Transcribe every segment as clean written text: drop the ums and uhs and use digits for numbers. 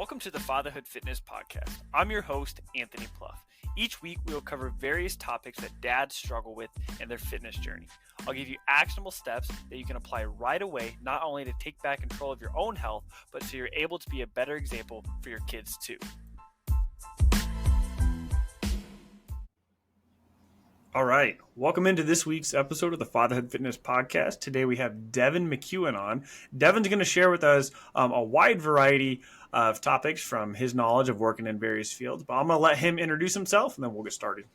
Welcome to the Fatherhood Fitness Podcast. I'm your host, Anthony Pluff. Each week, we will cover various topics that dads struggle with in their fitness journey. I'll give you actionable steps that you can apply right away, not only to take back control of your own health, but so you're able to be a better example for your kids too. All right, welcome into this week's episode of the Fatherhood Fitness Podcast. Today we have Devon McCuen on. Devon's going to share with us a wide variety of topics from his knowledge of working in various fields, but I'm going to let him introduce himself and then we'll get started.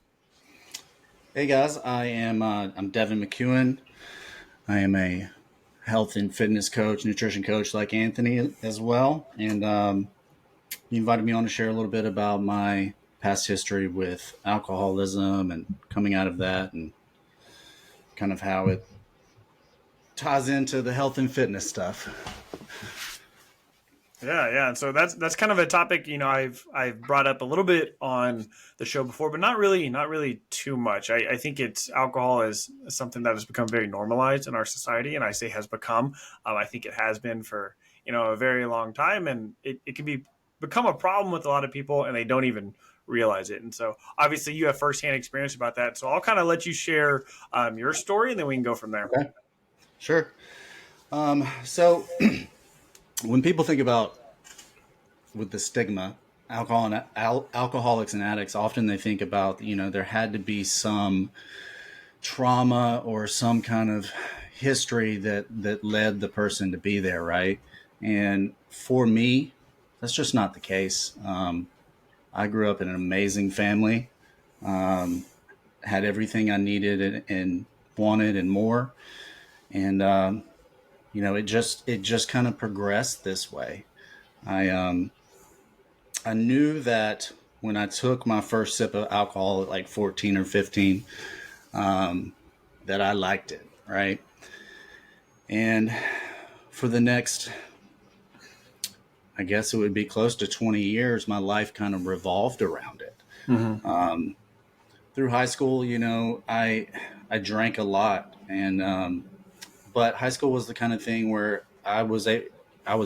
Hey guys, I'm Devon McCuen. I am a health and fitness coach, nutrition coach like Anthony as well. And he invited me on to share a little bit about my past history with alcoholism and coming out of that and kind of how it ties into the health and fitness stuff. Yeah. And so that's kind of a topic, I've brought up a little bit on the show before, but not really too much. I think alcohol is something that has become very normalized in our society. And I say has become, I think it has been for, a very long time, and it can become a problem with a lot of people and they don't even realize it. And so obviously you have firsthand experience about that. So I'll kind of let you share your story and then we can go from there. Okay. Sure. So when people think about with the stigma, alcoholics and addicts, often they think about, there had to be some trauma or some kind of history that led the person to be there. Right. And for me, that's just not the case. I grew up in an amazing family, had everything I needed and wanted and more. And, it just kind of progressed this way. I knew that when I took my first sip of alcohol at like 14 or 15, that I liked it. Right. And for the next, I guess it would be close to 20 years, my life kind of revolved around it. Mm-hmm. Through high school, I drank a lot, and but high school was the kind of thing where I was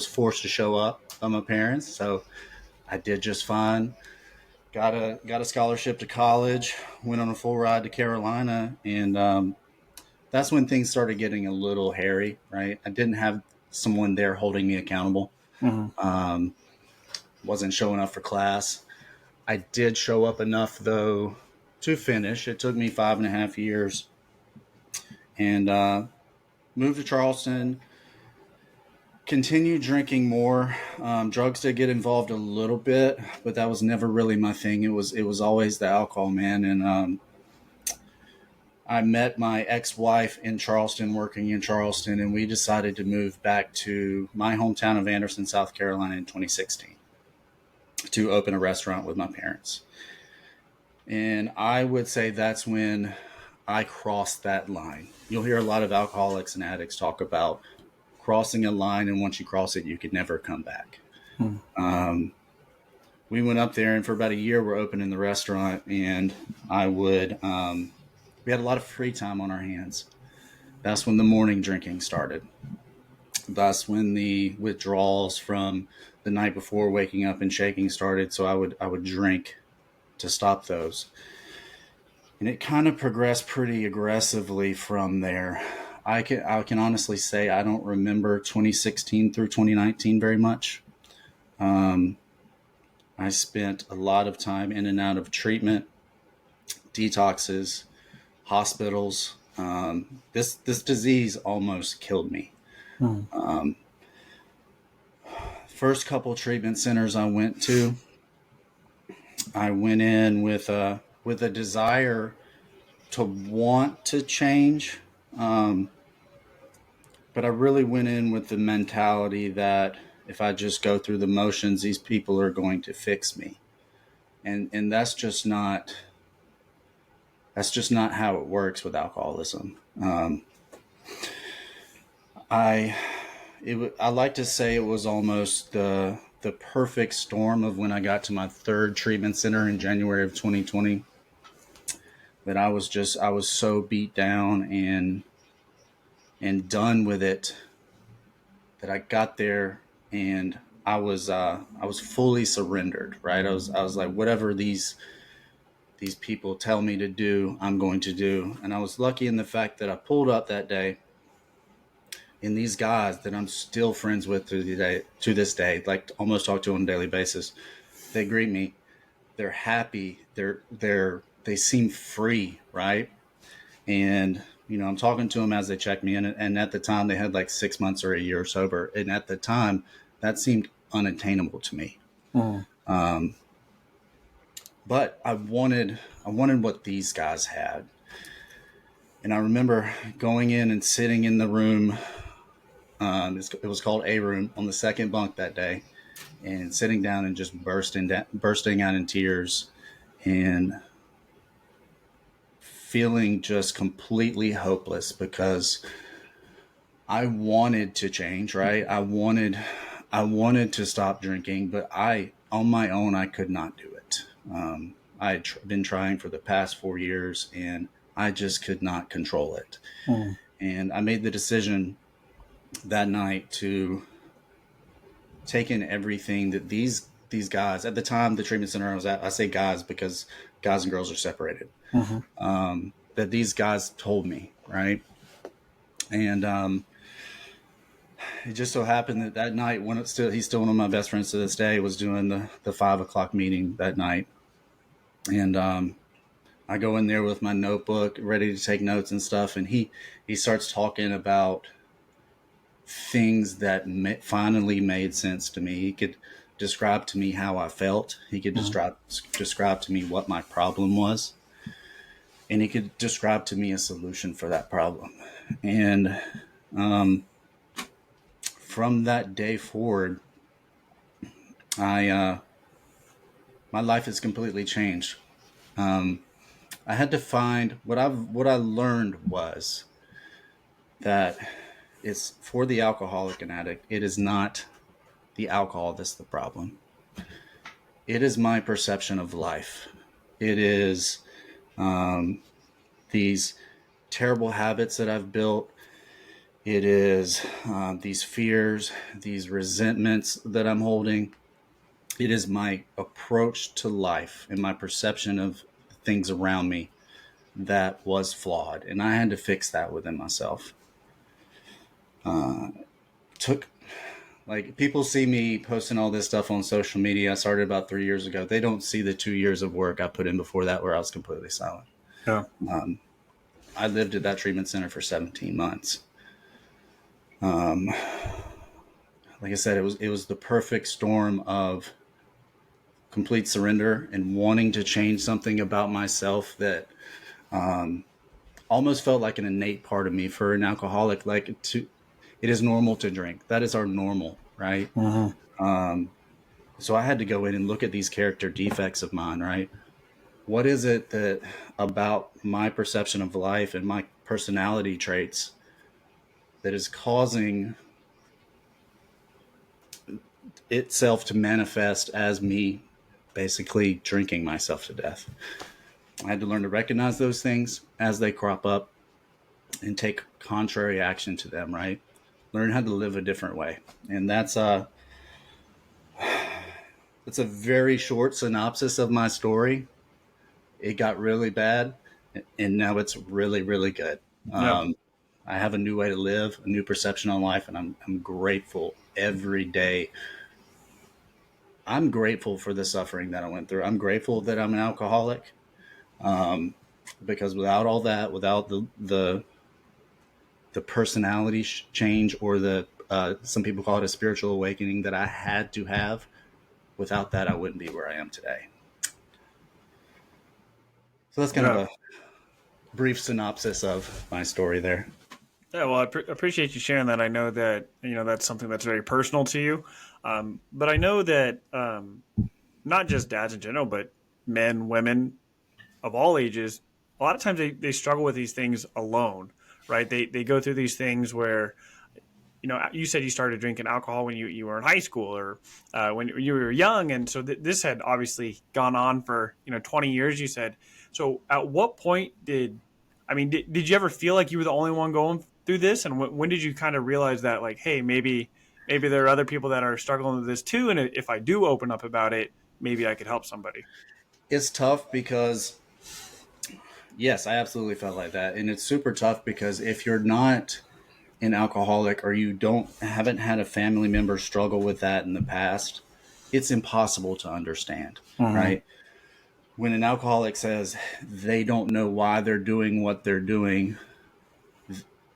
forced to show up by my parents, so I did just fine. Got a scholarship to college, went on a full ride to Carolina, and that's when things started getting a little hairy. Right, I didn't have someone there holding me accountable. Mm-hmm. Wasn't showing up for class. I did show up enough though to finish. It took me 5.5 years, and moved to Charleston, continued drinking more. Drugs did get involved a little bit, but that was never really my thing. It was always the alcohol, man. And I met my ex-wife in Charleston, working in Charleston, and we decided to move back to my hometown of Anderson, South Carolina in 2016 to open a restaurant with my parents. And I would say that's when I crossed that line. You'll hear a lot of alcoholics and addicts talk about crossing a line, and once you cross it, you could never come back. We went up there, and for about a year, we're opening the restaurant, and we had a lot of free time on our hands. That's when the morning drinking started. That's when the withdrawals from the night before waking up and shaking started. So I would drink to stop those. And it kind of progressed pretty aggressively from there. I can honestly say I don't remember 2016 through 2019 very much. I spent a lot of time in and out of treatment, detoxes, hospitals. This disease almost killed me. First couple treatment centers I went to, I went in with a desire to want to change, but I really went in with the mentality that if I just go through the motions, these people are going to fix me, and that's just not how it works with alcoholism. I like to say it was almost the perfect storm of when I got to my third treatment center in January of 2020, that I was so beat down and done with it that I got there and I was fully surrendered, right? I was like, whatever these people tell me to do, I'm going to do. And I was lucky in the fact that I pulled up that day, and these guys that I'm still friends with to this day, like almost talk to on a daily basis, they greet me. They're happy. They seem free, right? And I'm talking to them as they check me in, and at the time they had like 6 months or a year sober, and at the time that seemed unattainable to me. Mm. Um, but I wanted what these guys had, and I remember going in and sitting in the room. It was called A Room on the second bunk that day, and sitting down and just bursting out in tears, and feeling just completely hopeless because I wanted to change, right? I wanted to stop drinking, but on my own, I could not do it. I had been trying for the past 4 years, and I just could not control it. Mm. And I made the decision that night to take in everything that these guys at the time, the treatment center I was at, I say guys because guys and girls are separated. Mm-hmm. That these guys told me, right? And it just so happened that that night, when he's still one of my best friends to this day, was doing the 5 o'clock meeting that night, and I go in there with my notebook, ready to take notes and stuff, and he starts talking about things that finally made sense to me. He could describe to me how I felt. He could describe to me what my problem was, and he could describe to me a solution for that problem. And from that day forward, I my life has completely changed. I had to find what I learned was that it's for the alcoholic and addict. It is not the alcohol that's the problem. It is my perception of life. It is these terrible habits that I've built. It is these fears, these resentments that I'm holding. It is my approach to life and my perception of things around me that was flawed. And I had to fix that within myself. Took Like, people see me posting all this stuff on social media. I started about 3 years ago. They don't see the 2 years of work I put in before that, where I was completely silent. Yeah. I lived at that treatment center for 17 months. Like I said, it was the perfect storm of complete surrender and wanting to change something about myself that almost felt like an innate part of me. For an alcoholic, it is normal to drink. That is our normal, right? Mm-hmm. So I had to go in and look at these character defects of mine, right? What is it that about my perception of life and my personality traits that is causing itself to manifest as me basically drinking myself to death? I had to learn to recognize those things as they crop up and take contrary action to them, right? Learn how to live a different way. And that's a very short synopsis of my story. It got really bad, and now it's really, really good. Yeah. I have a new way to live, a new perception on life, and I'm grateful every day. I'm grateful for the suffering that I went through. I'm grateful that I'm an alcoholic, because without all that, without the personality change, or the some people call it a spiritual awakening that I had to have, without that, I wouldn't be where I am today. So that's kind of a brief synopsis of my story there. Yeah, well, I appreciate you sharing that. I know that that's something that's very personal to you, but I know that not just dads in general, but men, women of all ages, a lot of times they struggle with these things alone, right? They go through these things where, you said you started drinking alcohol when you were in high school, or when you were young, and so this had obviously gone on for 20 years. You said. So at what point did you ever feel like you were the only one going through this, and when did you kind of realize that, like, hey, maybe maybe there are other people that are struggling with this too. And if I do open up about it, maybe I could help somebody. It's tough because, yes, I absolutely felt like that. And it's super tough because if you're not an alcoholic or you haven't had a family member struggle with that in the past, it's impossible to understand, Mm-hmm. right? When an alcoholic says they don't know why they're doing what they're doing,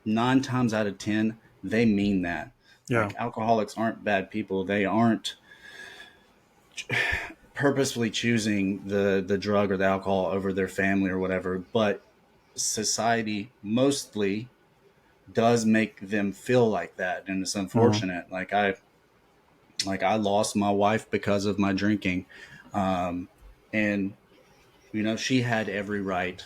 9 times out of 10, they mean that. Yeah. Like, alcoholics aren't bad people. They aren't purposefully choosing the drug or the alcohol over their family or whatever, but society mostly does make them feel like that, and it's Mm-hmm. unfortunate. Like I lost my wife because of my drinking, and she had every right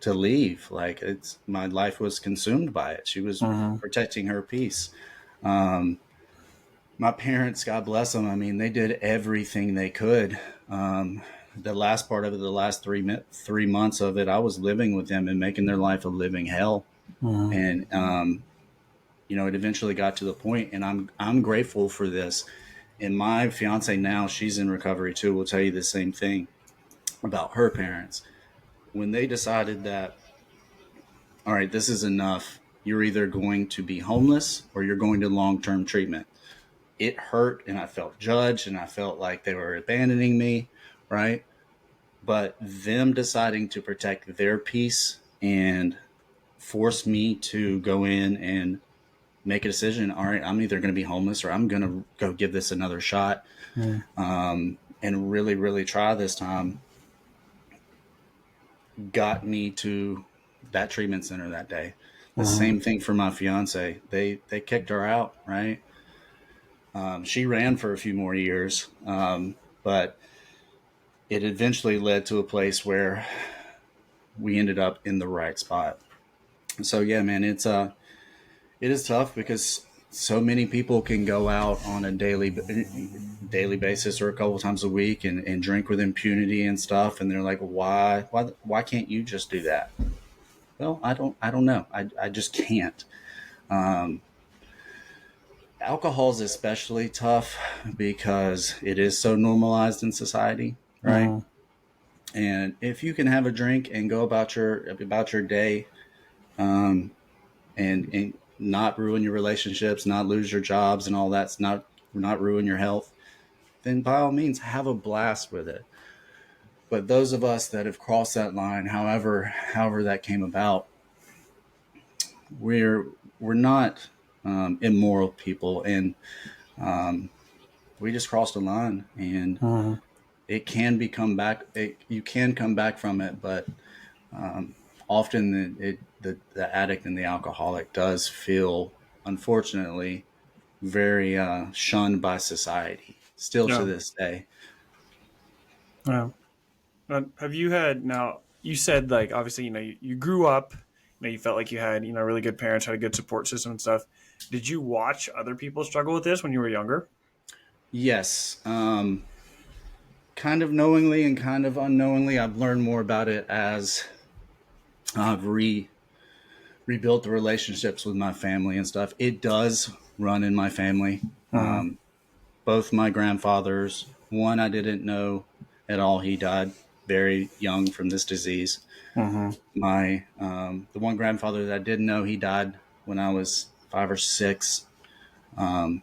to leave. Like, it's my life was consumed by it. She was Mm-hmm. protecting her peace. Um, my parents, God bless them, I mean, they did everything they could. The last part of it, the last 3 months of it, I was living with them and making their life a living hell. Mm-hmm. And it eventually got to the point, and I'm grateful for this. And my fiance now, she's in recovery too, will tell you the same thing about her parents. When they decided that, all right, this is enough, you're either going to be homeless or you're going to long-term treatment. It hurt, and I felt judged, and I felt like they were abandoning me, right? But them deciding to protect their peace and force me to go in and make a decision. All right, I'm either going to be homeless or I'm going to go give this another shot, and really, really try this time, got me to that treatment center that day. The Mm-hmm. same thing for my fiance. They kicked her out, right? She ran for a few more years, but it eventually led to a place where we ended up in the right spot. So yeah, man, it is tough because so many people can go out on a daily basis or a couple times a week and drink with impunity and stuff, and they're like, why can't you just do that? Well, I don't know. I just can't. Um, Alcohol is especially tough because it is so normalized in society, right? Mm-hmm. And if you can have a drink and go about your day, um, and not ruin your relationships, not lose your jobs, and all that's not ruin your health, then by all means have a blast with it. But those of us that have crossed that line, however that came about, we're we're not immoral people, and um, we just crossed a line, and Mm-hmm. it can become back. You can come back from it, but um, often the addict and the alcoholic does feel, unfortunately, very shunned by society still to Yeah. this day. Yeah. Have you had now? You said like obviously you grew up. You felt like you had really good parents, had a good support system and stuff. Did you watch other people struggle with this when you were younger? Yes, kind of knowingly and kind of unknowingly, I've learned more about it as I've rebuilt the relationships with my family and stuff. It does run in my family. Mm-hmm. Both my grandfathers, one I didn't know at all, he died very young from this disease. Mm-hmm. The one grandfather that I didn't know, he died when I was 5 or 6. Um,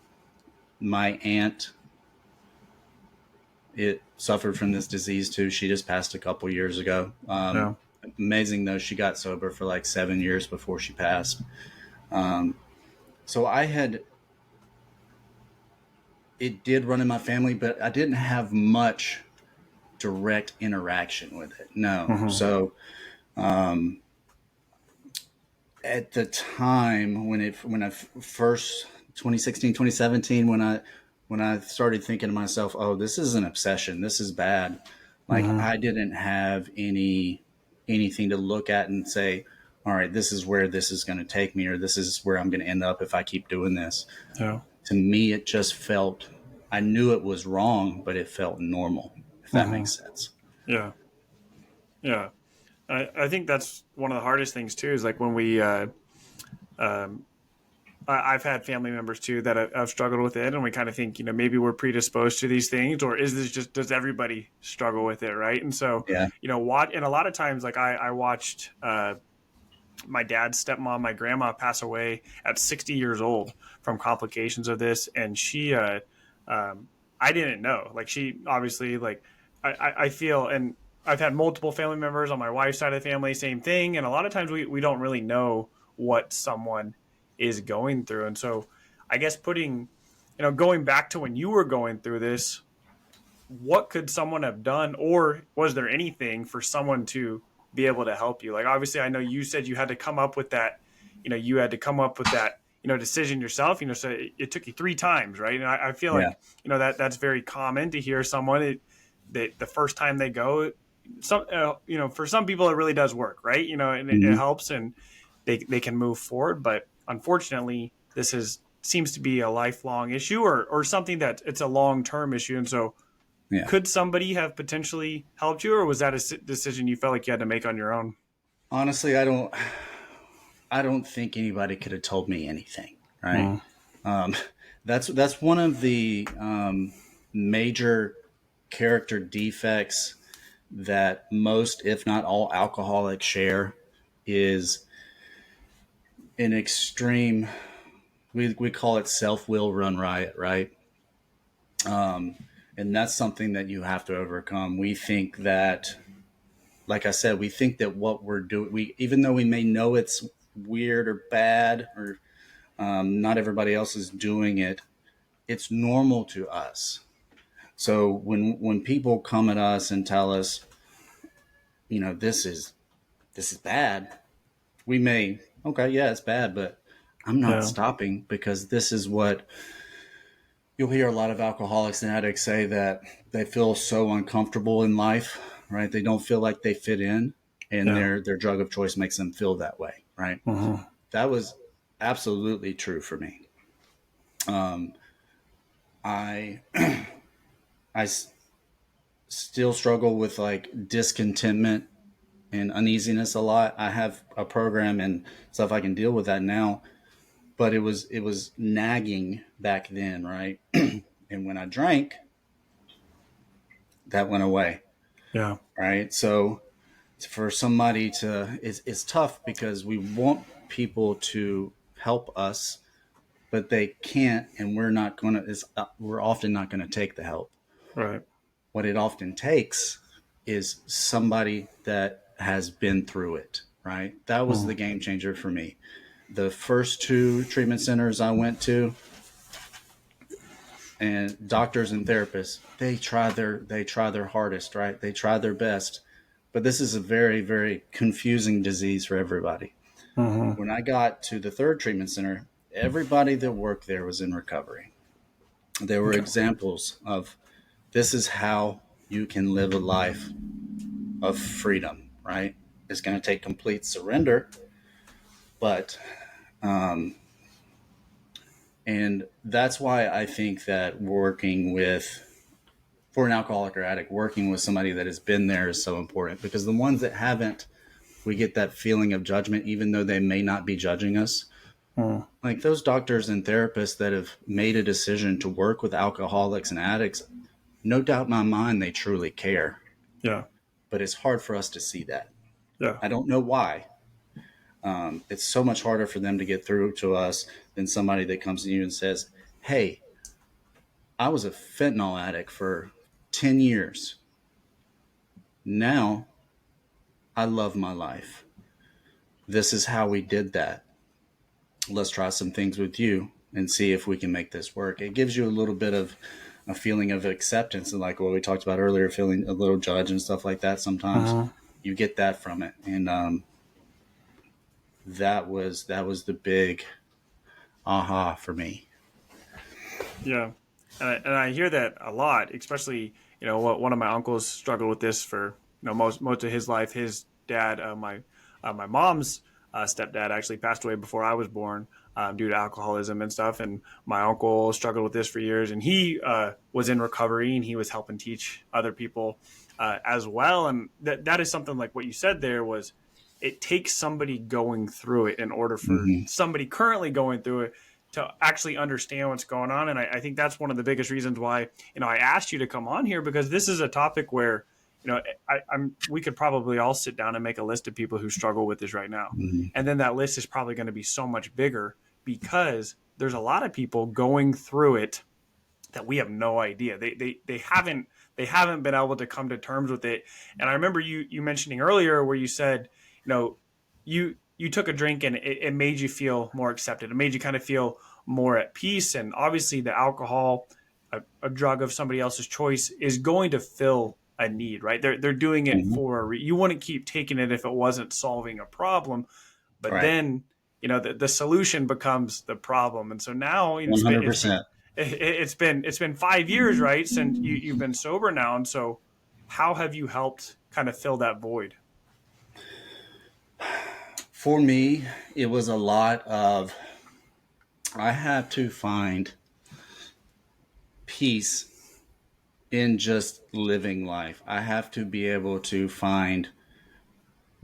my aunt, it suffered from this disease too. She just passed a couple years ago. Yeah. Amazing though, she got sober for like 7 years before she passed. Um, so it did run in my family, but I didn't have much direct interaction with it. No. Mm-hmm. So um, at the time when I first 2016, 2017, when I started thinking to myself, oh, this is an obsession, this is bad, like Mm-hmm. I didn't have anything to look at and say, all right, this is where this is going to take me, or this is where I'm going to end up if I keep doing this. Yeah. To me, it just felt, I knew it was wrong, but it felt normal, if that Mm-hmm. makes sense. Yeah. Yeah. I think that's one of the hardest things too. Is like when we um, I've had family members too that have struggled with it, and we kind of think, maybe we're predisposed to these things, or is this just, does everybody struggle with it, right? And so, Yeah. and a lot of times, like I watched my dad's stepmom, my grandma, pass away at 60 years old from complications of this, and she, I didn't know. Like she obviously, like I feel, and I've had multiple family members on my wife's side of the family, same thing, and a lot of times we don't really know what someone is going through. And so I guess going back to when you were going through this, what could someone have done, or was there anything for someone to be able to help you? Like, obviously I know you said you had to come up with that, decision yourself, so it took you 3 times. Right. And I feel Yeah. like, that's very common to hear someone that the first time they go, for some people it really does work. Right. And it Hmm. helps, and they can move forward. But unfortunately, seems to be a lifelong issue, or something that it's a long-term issue. And so Yeah. could somebody have potentially helped you, or was that a decision you felt like you had to make on your own? Honestly, I don't think anybody could have told me anything, right? Mm. Um, that's one of the major character defects that most, if not all, alcoholics share is an extreme. We call it self-will run riot, right? And that's something that you have to overcome. We think that, like I said, we think that what we're doing, even though we may know it's weird or bad, or not everybody else is doing it, it's normal to us. So when people come at us and tell us, this is bad, we may, okay, yeah, it's bad, but I'm not Yeah. stopping, because this is what you'll hear a lot of alcoholics and addicts say, that they feel so uncomfortable in life, right? They don't feel like they fit in, and Yeah. their drug of choice makes them feel that way, right? Mm-hmm. That was absolutely true for me. Um, I I still struggle with like discontentment and uneasiness a lot. I have a program and stuff I can deal with that now, but it was nagging back then, right? And when I drank, that went away, Yeah. right? So for somebody to, it's tough, because we want people to help us, but they can't, and we're often not going to take the help. Right. What it often takes is somebody that has been through it, right? That was Mm. the game changer for me. The first 2 treatment centers I went to, and doctors and therapists, they try their hardest, right? They try their best. But this is a very, very confusing disease for everybody. Mm-hmm. When I got to the 3rd treatment center, everybody that worked there was in recovery. There were Okay. examples of, this is how you can live a life of freedom, right? It's going to take complete surrender, but, and that's why I think that for an alcoholic or addict, working with somebody that has been there is so important, because the ones that haven't, we get that feeling of judgment, even though they may not be judging us. Mm. Like those doctors and therapists that have made a decision to work with alcoholics and addicts, no doubt in my mind, they truly care. Yeah. But it's hard for us to see that. Yeah. I don't know why. It's so much harder for them to get through to us than somebody that comes to you and says, hey, I was a fentanyl addict for 10 years. Now I love my life. This is how we did that. Let's try some things with you and see if we can make this work. It gives you a little bit of a feeling of acceptance, and like what we talked about earlier, feeling a little judged and stuff like that. Sometimes Mm-hmm. you get that from it. And that was the big aha for me. Yeah. And I hear that a lot, especially, one of my uncles struggled with this for, most of his life. His dad, my mom's stepdad, actually passed away before I was born, due to alcoholism and stuff. And my uncle struggled with this for years, and he was in recovery, and he was helping teach other people as well. And that is something like what you said there it takes somebody going through it in order for Mm-hmm. somebody currently going through it to actually understand what's going on. And I think that's one of the biggest reasons why, I asked you to come on here, because this is a topic where, we could probably all sit down and make a list of people who struggle with this right now. Mhm. And then that list is probably going to be so much bigger, because there's a lot of people going through it that we have no idea. They haven't been able to come to terms with it. And I remember you mentioning earlier where you said, you took a drink and it made you feel more accepted. It made you kind of feel more at peace. And obviously the alcohol, a drug of somebody else's choice, is going to fill a need, right? They're doing it Mhm. for you wouldn't keep taking it if it wasn't solving a problem. But Right. then, the solution becomes the problem. And so now, 100%. it's been 5 years, right, since you've been sober now. And so how have you helped kind of fill that void? For me, it was a lot of, I have to find peace in just living life. I have to be able to find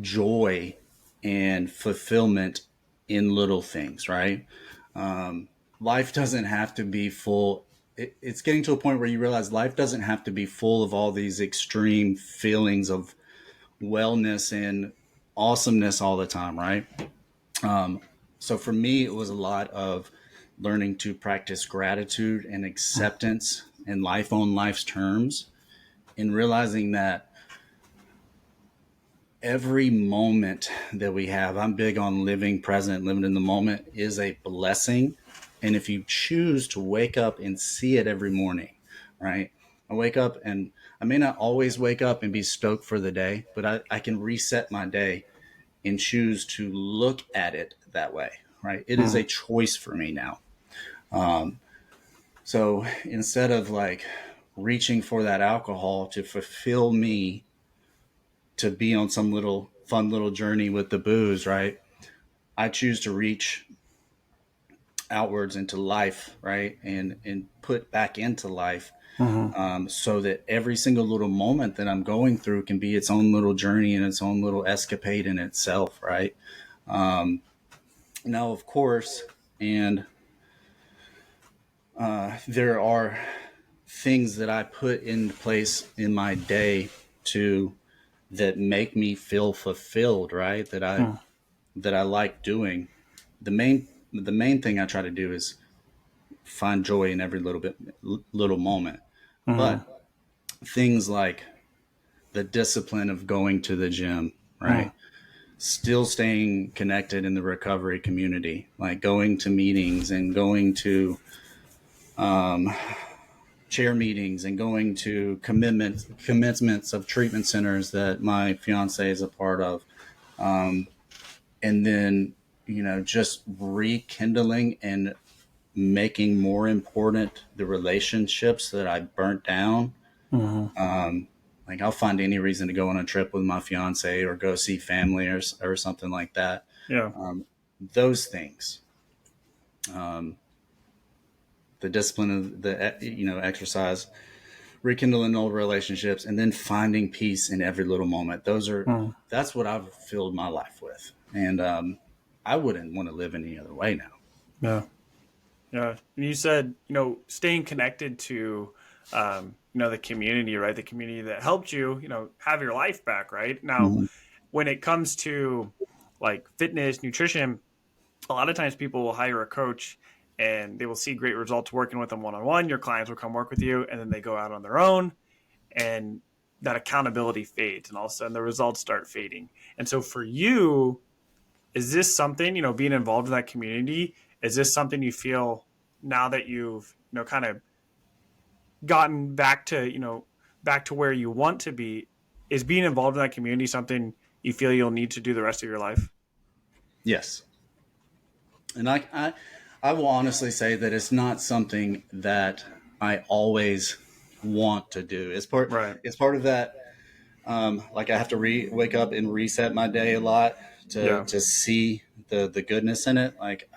joy and fulfillment in little things, right? Life doesn't have to be full. It's getting to a point where you realize life doesn't have to be full of all these extreme feelings of wellness and awesomeness all the time, right? Um, so for me, it was a lot of learning to practice gratitude and acceptance in life on life's terms, and realizing that every moment that we have, I'm big on living present, living in the moment, is a blessing. And if you choose to wake up and see it every morning, right? I wake up and I may not always wake up and be stoked for the day, but I can reset my day and choose to look at it that way, right? It is a choice for me now. Um, so instead of like reaching for that alcohol to fulfill me, to be on some little fun little journey with the booze, right? I choose to reach outwards into life, right? And put back into life, Mm-hmm. so that every single little moment that I'm going through can be its own little journey and its own little escapade in itself, right? Um, Now, of course, and there are things that I put in place in my day to that make me feel fulfilled, right? That I like doing. The main thing I try to do is find joy in every little moment. Mm-hmm. But things like the discipline of going to the gym, right? Still staying connected in the recovery community, like going to meetings and going to chair meetings and going to commencements of treatment centers that my fiance is a part of. And then, just rekindling and making more important the relationships that I burnt down. Mm-hmm. Like I'll find any reason to go on a trip with my fiance or go see family or something like that. Yeah. Um, those things, um, the discipline of the, exercise, rekindling old relationships, and then finding peace in every little moment. Mm-hmm. That's what I've filled my life with. And I wouldn't want to live any other way now. Yeah. Yeah. And you said, staying connected to, the community, right? The community that helped you, have your life back, right? Now, Mhm. when it comes to like fitness, nutrition, a lot of times people will hire a coach and they will see great results working with them one on one. Your clients will come work with you and then they go out on their own, and that accountability fades, and all of a sudden the results start fading. And so for you, is this something, being involved in that community, is this something you feel now that you've, kind of gotten back to where you want to be, is being involved in that community something you feel you'll need to do the rest of your life? Yes. And I will honestly say that it's not something that I always want to do. Right. It's part of that. Like I have to wake up and reset my day a lot Yeah. to see the goodness in it. Like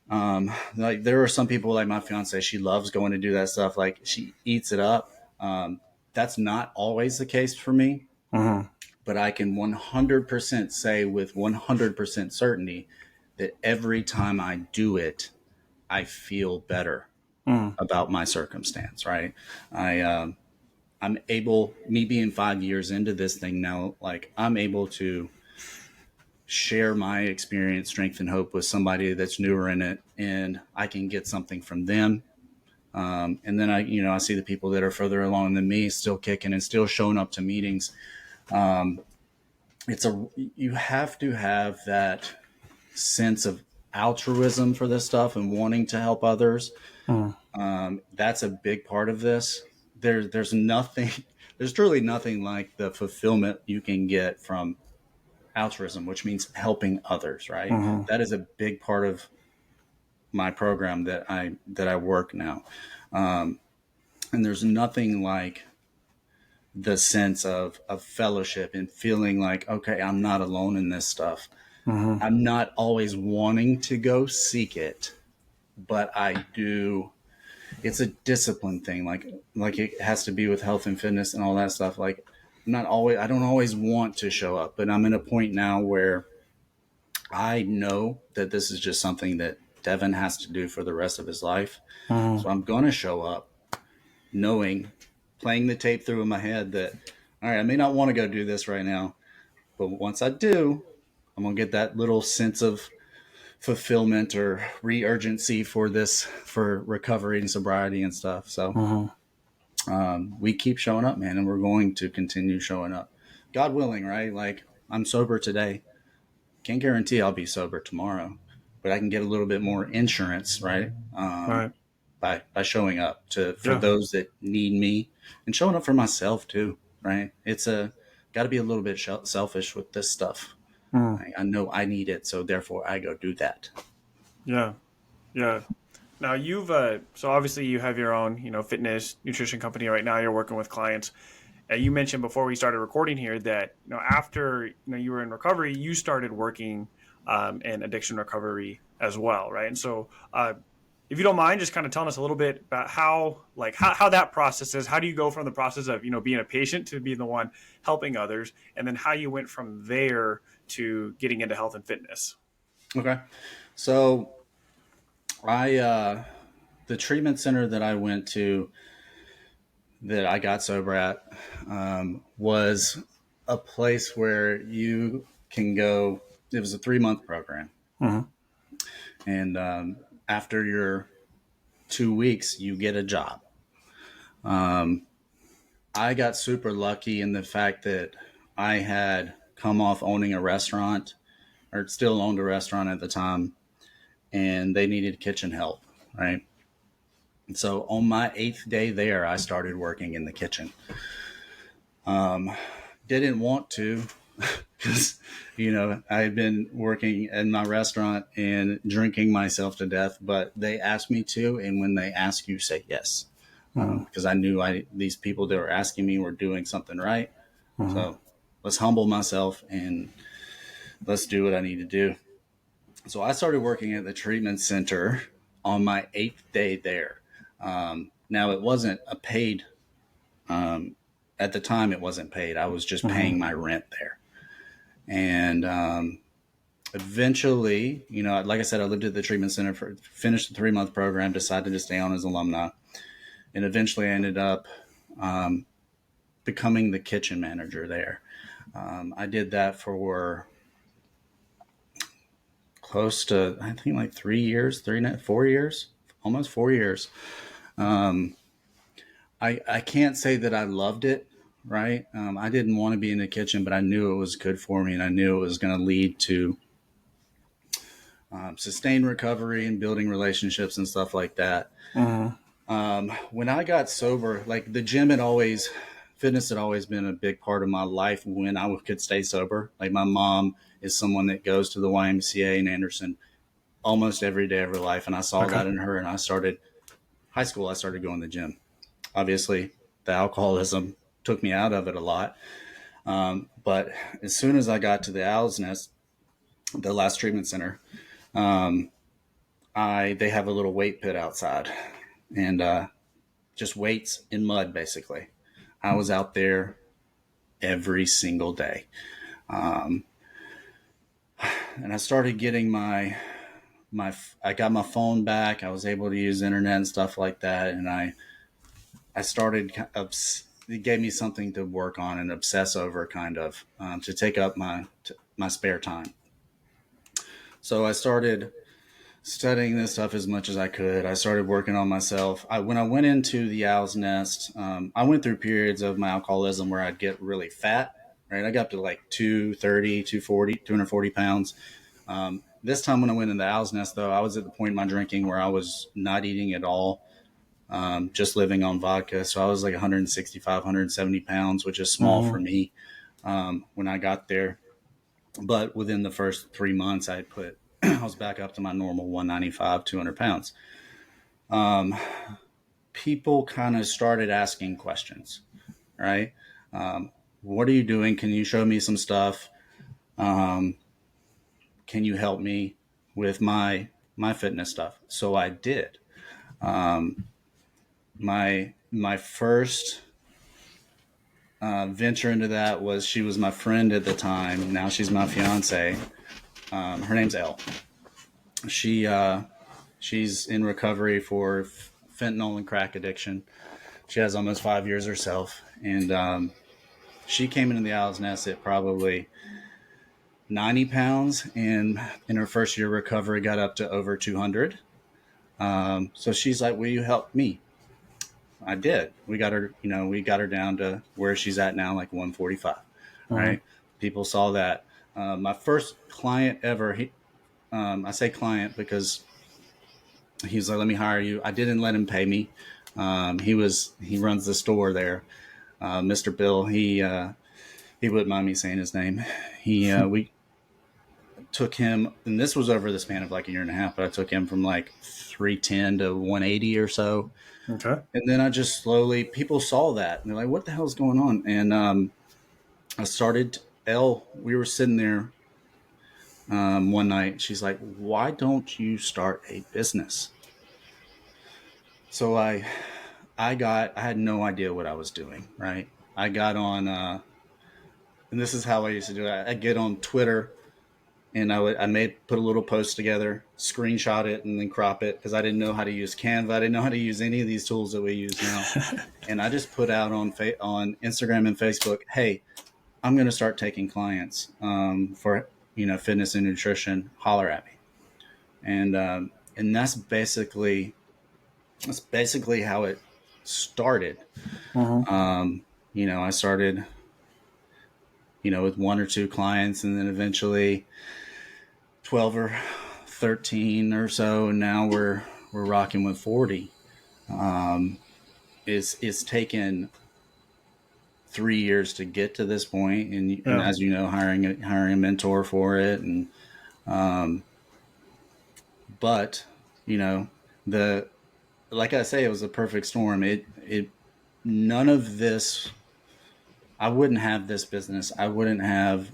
there are some people like my fiance, she loves going to do that stuff. Like she eats it up. That's not always the case for me, Mm-hmm. but I can 100% say with 100% certainty that every time I do it, I feel better Mm. about my circumstance, right? I'm able, me being 5 years into this thing now, like I'm able to share my experience, strength, and hope with somebody that's newer in it, and I can get something from them. And then I see the people that are further along than me still kicking and still showing up to meetings. Um, you have to have that sense of altruism for this stuff and wanting to help others. Mm. That's a big part of this. There's nothing, there's truly nothing like the fulfillment you can get from altruism, which means helping others, right? Mm-hmm. That is a big part of my program that I work now. And there's nothing like the sense of fellowship and feeling like, okay, I'm not alone in this stuff. Mm-hmm. I'm not always wanting to go seek it, but I do. It's a discipline thing. Like it has to be with health and fitness and all that stuff. Like I don't always want to show up, but I'm in a point now where I know that this is just something that Devon has to do for the rest of his life. Mm-hmm. So I'm going to show up knowing, playing the tape through in my head that, all right, I may not want to go do this right now, but once I do, I'm going to get that little sense of fulfillment or re-urgency for recovery and sobriety and stuff. So we keep showing up, man, and we're going to continue showing up. God willing, right? Like I'm sober today. Can't guarantee I'll be sober tomorrow, but I can get a little bit more insurance, right? Right. By showing up for Yeah. those that need me and showing up for myself too, right? It's got to be a little bit selfish with this stuff. Mm. I know I need it, so therefore I go do that. Yeah. Yeah. Now you've so obviously you have your own, fitness nutrition company right now. You're working with clients. You mentioned before we started recording here that after you were in recovery, you started working in addiction recovery as well, right? And so, if you don't mind, just kind of telling us a little bit about how that process is. How do you go from the process of being a patient to being the one helping others, and then how you went from there to getting into health and fitness? Okay, so the treatment center that I went to that I got sober at was a place where you can go. It was a 3-month program, Mm-hmm. and after your 2 weeks, you get a job. I got super lucky in the fact that I had come off owning a restaurant, or still owned a restaurant at the time, and they needed kitchen help, right? And so on my 8th day there, I started working in the kitchen. Didn't want to because, I had been working in my restaurant and drinking myself to death, but they asked me to. And when they ask you, say yes. Mm-hmm. Because I knew these people that were asking me were doing something right. Mm-hmm. So let's humble myself and let's do what I need to do. So I started working at the treatment center on my 8th day there. Now it wasn't a paid, at the time it wasn't paid. I was just Mm-hmm. paying my rent there. And eventually, like I said, I lived at the treatment center finished the 3-month program, decided to stay on as alumni. And eventually I ended up becoming the kitchen manager there. I did that for close to, I think, like 3 years, 4 years, almost 4 years. I can't say that I loved it, right? I didn't want to be in the kitchen, but I knew it was good for me, and I knew it was going to lead to sustained recovery and building relationships and stuff like that. When I got sober, like the gym fitness had always been a big part of my life when I could stay sober. Like my mom is someone that goes to the YMCA in Anderson almost every day of her life. And I saw that in her, and I started going to the gym. Obviously the alcoholism took me out of it a lot. But as soon as I got to the Owl's Nest, the last treatment center, they have a little weight pit outside, and just weights in mud, basically. I was out there every single day. and I started getting I got my phone back. I was able to use the internet and stuff like that. And I started, it gave me something to work on and obsess over, kind of, to take up my spare time. So I started studying this stuff as much as I could. I started working on myself. When I went into the Owl's Nest, I went through periods of my alcoholism where I'd get really fat, right? I got up to like 230, 240, 240 pounds. This time when I went in the Owl's Nest, though, I was at the point in my drinking where I was not eating at all, just living on vodka. So I was like 165, 170 pounds, which is small for me when I got there. But within the first 3 months, I was back up to my normal 195, 200 pounds. People kind of started asking questions, right? What are you doing? Can you show me some stuff? Can you help me with my fitness stuff? So I did. My first venture into that was, she was my friend at the time. Now she's my fiance. Her name's Elle. She's in recovery for fentanyl and crack addiction. She has almost 5 years herself, and she came into the Owl's Nest at probably 90 pounds, and in her first year of recovery got up to over 200. So she's like, will you help me? I did. We got her down to where she's at now, like 145. Right. People saw that. My first client ever, I say client because he's like, let me hire you. I didn't let him pay me. He runs the store there. Mr. Bill, he wouldn't mind me saying his name. We took him, and this was over the span of like a year and a half, but I took him from like 310 to 180 or so. Okay. And then I just slowly, people saw that and they're like, what the hell is going on? And I started, we were sitting there one night. She's like, why don't you start a business? So I had no idea what I was doing, right? I got on, and this is how I used to do it. I'd get on Twitter, and I put a little post together, screenshot it, and then crop it, because I didn't know how to use Canva. I didn't know how to use any of these tools that we use now. And I just put out on Instagram and Facebook, hey, I'm going to start taking clients for fitness and nutrition. Holler at me. And that's basically how it started. I started with 1 or 2 clients, and then eventually 12 or 13 or so, and now we're rocking with 40. It's taken 3 years to get to this point, and as you know, hiring a mentor for it, and but like I say, it was a perfect storm. None of this, I wouldn't have this business. I wouldn't have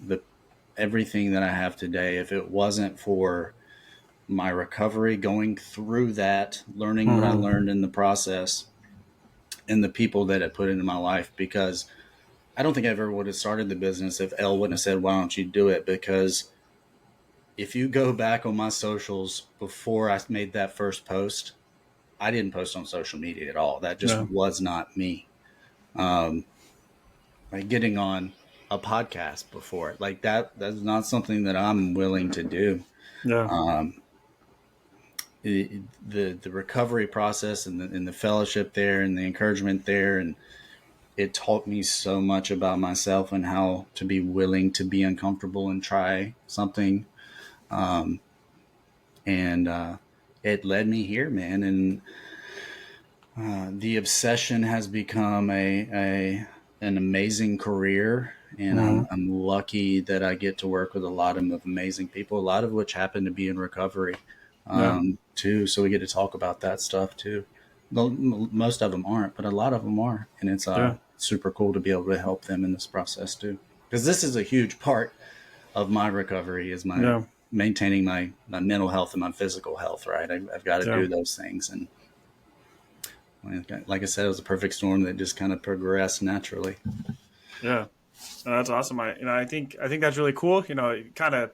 everything that I have today if it wasn't for my recovery, going through that, learning what I learned in the process, and the people that it put into my life. Because I don't think I ever would have started the business if Elle wouldn't have said, why don't you do it? Because if you go back on my socials before I made that first post, I didn't post on social media at all. That just was not me. Like getting on a podcast before it, like that's not something that I'm willing to do. The recovery process and the fellowship there and the encouragement there, and it taught me so much about myself and how to be willing to be uncomfortable and try something. And it led me here, man. And the obsession has become an amazing career. And I'm lucky that I get to work with a lot of amazing people, a lot of which happen to be in recovery too. So we get to talk about that stuff too. Most of them aren't, but a lot of them are. And it's super cool to be able to help them in this process too. Because this is a huge part of my recovery, is maintaining my mental health and my physical health, right? I've got to do those things. And like I said, it was a perfect storm that just kind of progressed naturally. Yeah. No, that's awesome. I think that's really cool. Kind of,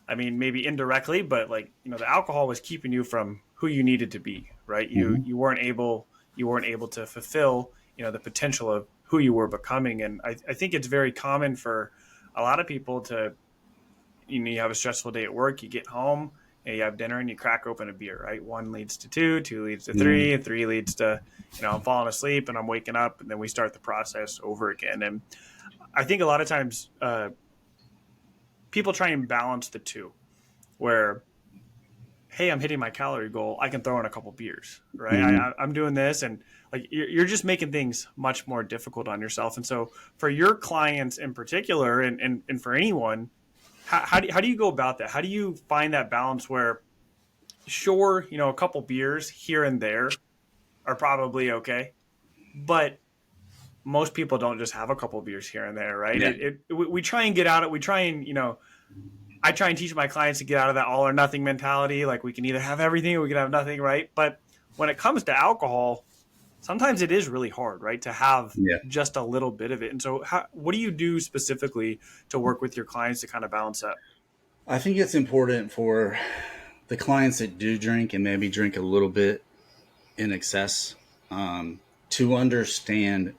I mean, maybe indirectly, but like, the alcohol was keeping you from who you needed to be, right? You Hmm. you weren't able to fulfill, the potential of who you were becoming. And I think it's very common for a lot of people to, you have a stressful day at work, you get home, and you have dinner and you crack open a beer, right? One leads to two, two leads to Hmm. three, and three leads to, I'm falling asleep and I'm waking up, and then we start the process over again. And I think a lot of times people try and balance the two where, hey, I'm hitting my calorie goal, I can throw in a couple beers, right? Hmm. I'm doing this, and like you're just making things much more difficult on yourself. And so for your clients in particular, and for anyone, how do you go about that? How do you find that balance where, sure, a couple beers here and there are probably okay, but most people don't just have a couple beers here and there, right? Yeah. We try and get out of it. We try and, I try and teach my clients to get out of that all or nothing mentality. Like, we can either have everything or we can have nothing, right? But when it comes to alcohol, sometimes it is really hard, right, to have Yeah. just a little bit of it. And so, what do you do specifically to work with your clients to kind of balance that? I think it's important for the clients that do drink and maybe drink a little bit in excess, to understand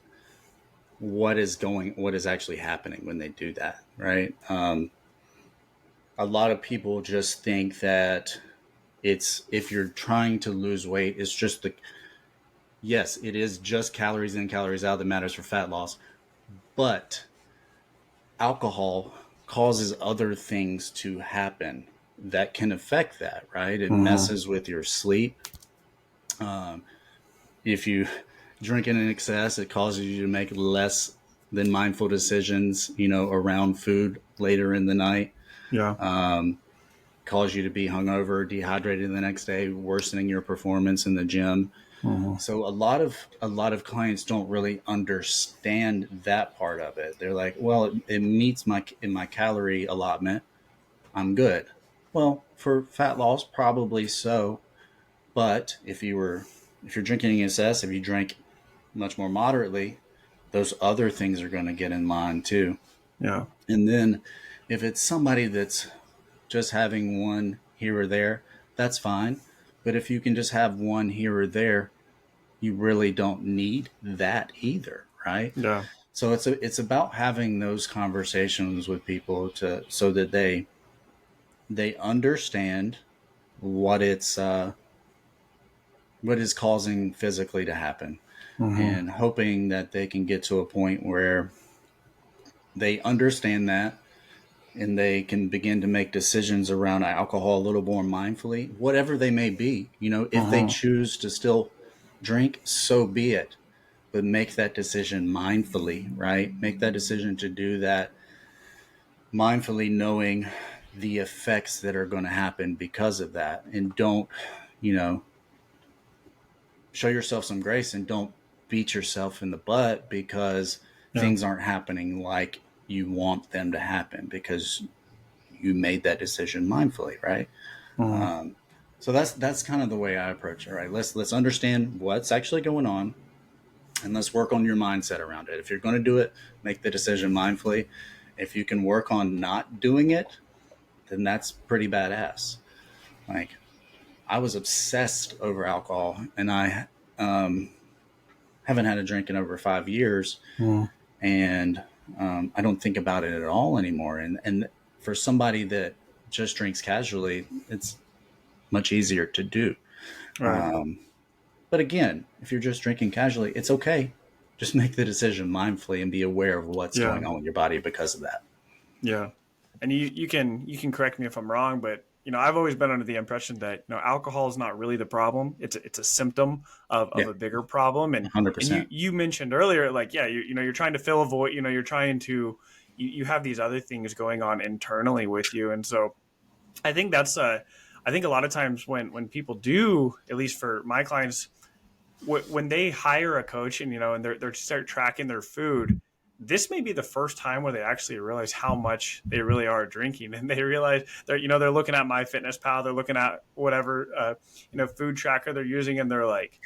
what is actually happening when they do that, right? A lot of people just think that it's if you're trying to lose weight, it's just yes, it is just calories in, calories out that matters for fat loss, but alcohol causes other things to happen that can affect that, right? It Mm-hmm. messes with your sleep. Um, if you drink in excess, it causes you to make less than mindful decisions, around food later in the night. Yeah. Um, cause you to be hungover, dehydrated the next day, worsening your performance in the gym. Mm-hmm. So a lot of clients don't really understand that part of it. They're like, well, it meets my calorie allotment. I'm good. Well, for fat loss, probably so. But if you're drinking in excess, if you drink much more moderately, those other things are going to get in line too. Yeah. And then if it's somebody that's just having one here or there, that's fine. But if you can just have one here or there, you really don't need that either, right? Yeah. So it's about having those conversations with people so that they understand what what is causing physically to happen, Mm-hmm. and hoping that they can get to a point where they understand that and they can begin to make decisions around alcohol a little more mindfully, whatever they may be. If they Mm-hmm. choose to still drink, so be it. But make that decision mindfully, right? Make that decision to do that mindfully, knowing the effects that are going to happen because of that. And don't, you know, show yourself some grace and don't beat yourself in the butt because Yeah. things aren't happening like you want them to happen because you made that decision mindfully, right? Mm-hmm. Um, so that's kind of the way I approach it. Right? Let's understand what's actually going on, and let's work on your mindset around it. If you're going to do it, make the decision mindfully. If you can work on not doing it, then that's pretty badass. Like, I was obsessed over alcohol, and I um, haven't had a drink in over 5 years, Mm-hmm. and I don't think about it at all anymore. And for somebody that just drinks casually, it's much easier to do. Right. Um, but again, if you're just drinking casually, it's okay. Just make the decision mindfully and be aware of what's Yeah. going on with your body because of that. Yeah. And you can correct me if I'm wrong, but I've always been under the impression that alcohol is not really the problem. It's a symptom of Yeah, a bigger problem. And you 100%. you mentioned earlier, like, yeah, you're trying to fill a void. You're trying to you have these other things going on internally with you. And so I think I think a lot of times when people do, at least for my clients, when they hire a coach and and they're start tracking their food, this may be the first time where they actually realize how much they really are drinking, and they realize they're looking at MyFitnessPal, they're looking at whatever food tracker they're using, and they're like,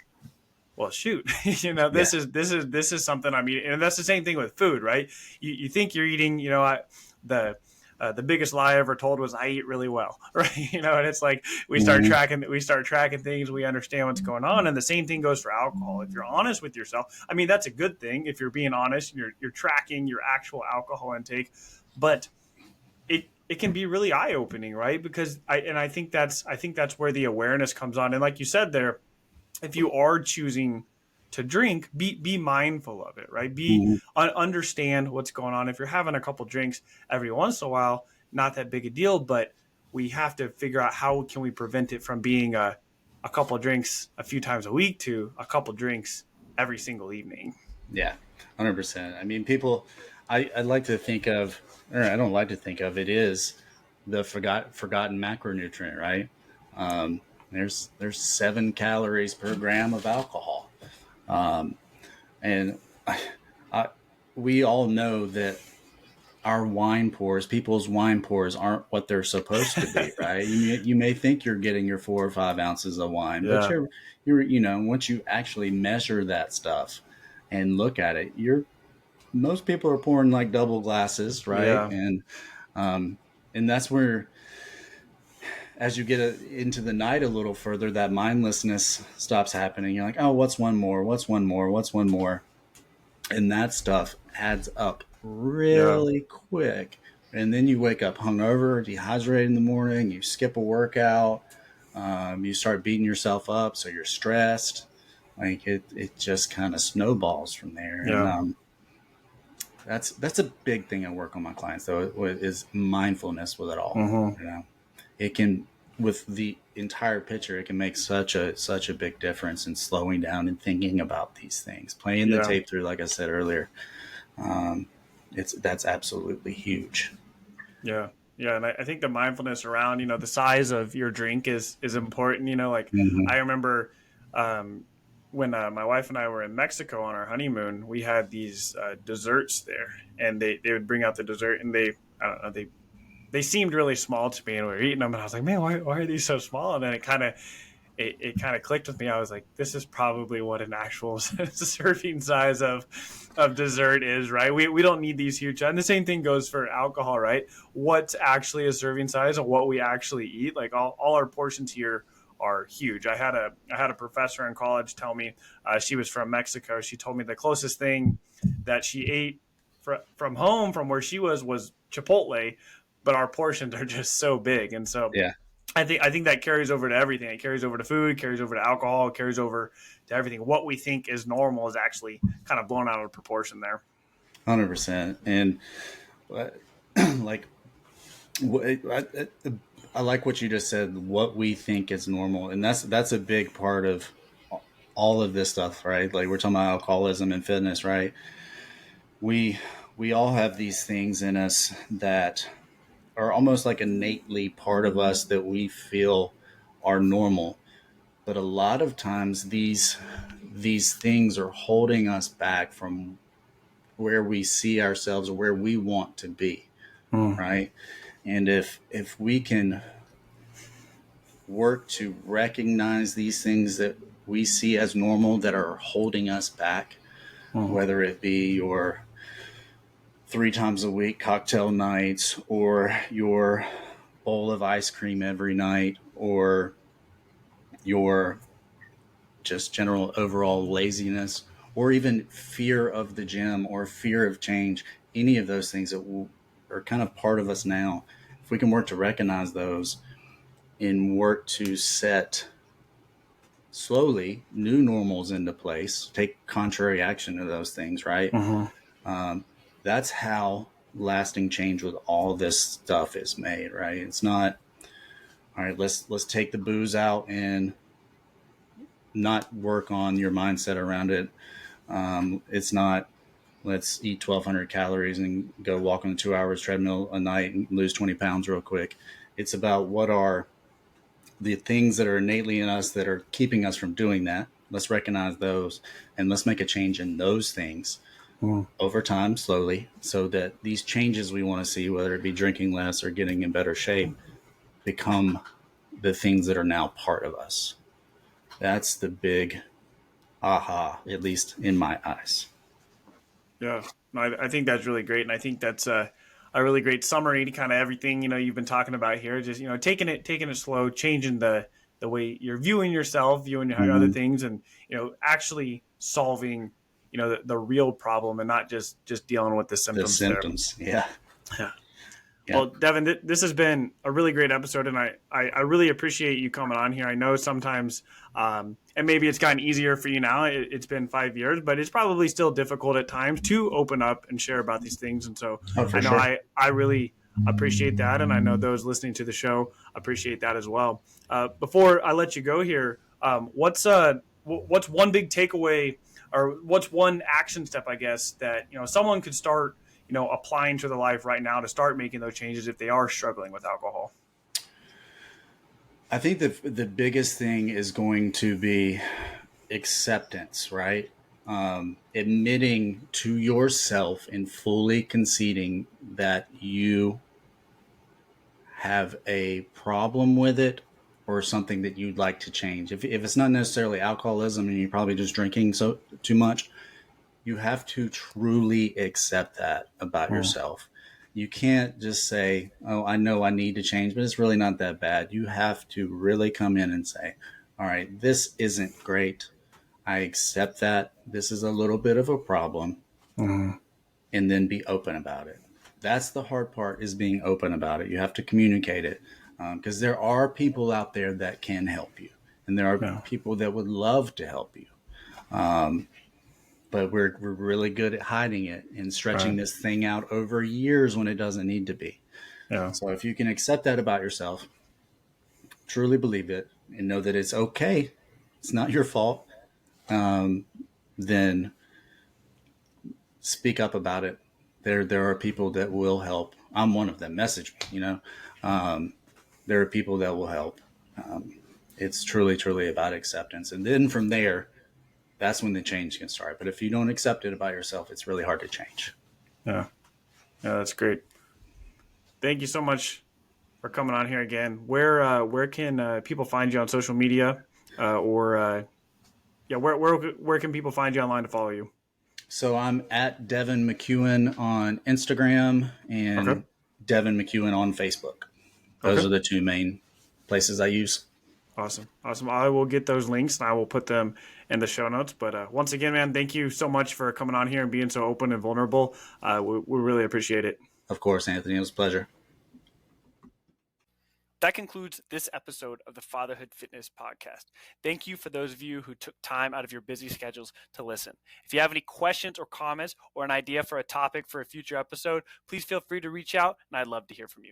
well, shoot, Yeah, this is something I'm eating. And that's the same thing with food, right? You think you're eating the the biggest lie I ever told was I eat really well, right? And it's like Mhm. we start tracking things, we understand what's going on, and the same thing goes for alcohol. If you're honest with yourself, I mean that's a good thing. If you're being honest, you're tracking your actual alcohol intake, but it can be really eye opening, right? Because I think that's where the awareness comes on, and like you said there, if you are choosing to drink, be mindful of it, right? Mhm. Understand what's going on. If you're having a couple drinks every once in a while, not that big a deal, but we have to figure out how can we prevent it from being a couple drinks a few times a week to a couple drinks every single evening. Yeah, 100%. I mean, people, I like to think of, or I don't like to think of it is the forgotten macronutrient, right? There's 7 calories per gram of alcohol, um, and I, we all know that our wine pours, people's wine pours aren't what they're supposed to be, right? You may think you're getting your 4 or 5 ounces of wine, but Yeah. once you actually measure that stuff and look at it, most people are pouring like double glasses, right? Yeah. Um, and that's where, as you get into the night a little further, that mindlessness stops happening. You're like, oh, what's one more? What's one more? What's one more? And that stuff adds up Yeah. really quick. And then you wake up hungover, dehydrated in the morning. You skip a workout. You start beating yourself up, so you're stressed. Like it just kind of snowballs from there. And Yeah. that's a big thing I work on my clients though is mindfulness with it all. Mm-hmm. You know, it can with the entire picture, it can make such a big difference in slowing down and thinking about these things. Playing the Yeah. tape through, like I said earlier, um, that's absolutely huge. Yeah. Yeah. And I think the mindfulness around, the size of your drink is important. Like Hmm. I remember um, when my wife and I were in Mexico on our honeymoon, we had these desserts there, and they would bring out the dessert, and I don't know, they seemed really small to me, and we were eating them, and I was like, man, why are these so small? And then it kind of clicked with me. I was like, this is probably what an actual serving size of dessert is, right? We don't need these huge. And the same thing goes for alcohol, right? What's actually a serving size of what we actually eat? Like all our portions here are huge. I had a professor in college tell me she was from Mexico. She told me the closest thing that she ate from home from where she was Chipotle, but our portions are just so big, and so Yeah, I think that carries over to everything. It carries over to food, carries over to alcohol, carries over to everything. What we think is normal is actually kind of blown out of proportion there. 100%. And uh, like I like what you just said. What we think is normal, and that's a big part of all of this stuff, right? Like we're talking about alcoholism and fitness, right? We we all have these things in us that are almost like innately part of us that we feel are normal. But a lot of times these things are holding us back from where we see ourselves or where we want to be, Mm. right? And if we can work to recognize these things that we see as normal that are holding us back, Mm. whether it be your 3 times a week cocktail nights or your bowl of ice cream every night or your just general overall laziness or even fear of the gym or fear of change, any of those things are kind of part of us now. If we can work to recognize those and work to set slowly new normals into place, take contrary action to those things, right? Mm-hmm. Um, that's how lasting change with all this stuff is made, right? It's not all right. Let's take the booze out and not work on your mindset around it. It's not let's eat 1,200 calories and go walk on a 2 hours treadmill a night and lose 20 pounds real quick. It's about what are the things that are innately in us that are keeping us from doing that. Let's recognize those and let's make a change in those things Mm. over time, slowly, so that these changes we want to see, whether it be drinking less or getting in better shape, become the things that are now part of us. That's the big aha, at least in my eyes. Yeah, no, I think that's really great, and I think that's a really great summary to kind of everything, you've been talking about here. Just, taking it slow, changing the way you're viewing yourself, viewing other Mm-hmm. things, and, actually solving, the real problem, and not just dealing with the The symptoms there. symptoms. Yeah. Yeah. Yeah. Well, Devin, this has been a really great episode, and I really appreciate you coming on here. I know sometimes, and maybe it's gotten easier for you now. It's been 5 years, but it's probably still difficult at times to open up and share about these things. And so Oh, I for know sure. I really appreciate that, and I know those listening to the show appreciate that as well. Before I let you go here, what's one big takeaway, or what's one action step, I guess, that someone could start applying to their life right now to start making those changes if they are struggling with alcohol? I think the biggest thing is going to be acceptance, right? Admitting to yourself and fully conceding that you have a problem with it or something that you'd like to change. If it's not necessarily alcoholism and you're probably just drinking so too much, you have to truly accept that about yourself. You can't just say, oh, I know I need to change, but it's really not that bad. You have to really come in and say, all right, this isn't great. I accept that this is a little bit of a problem, Mm-hmm. and then be open about it. That's the hard part, is being open about it. You have to communicate it, because there are people out there that can help you, and there are Yeah. people that would love to help you. But we're really good at hiding it and stretching Right. this thing out over years when it doesn't need to be. Yeah. So if you can accept that about yourself, truly believe it, and know that it's okay, it's not your fault, then speak up about it. There are people that will help. I'm one of them. Message me. There are people that will help. It's truly about acceptance, and then from there, that's when the change can start. But if you don't accept it about yourself, it's really hard to change. Yeah. Yeah. That's great. Thank you so much for coming on here again. Where can people find you on social media, or yeah, where can people find you online to follow you? So I'm at Devon McCuen on Instagram Okay. and Devon McCuen on Facebook. Those Okay. are the two main places I use. Awesome. Awesome. I will get those links and I will put them in the show notes. But once again, man, thank you so much for coming on here and being so open and vulnerable. We really appreciate it. Of course, Anthony, it was a pleasure. That concludes this episode of the Fatherhood Fitness Podcast. Thank you for those of you who took time out of your busy schedules to listen. If you have any questions or comments or an idea for a topic for a future episode, please feel free to reach out, and I'd love to hear from you.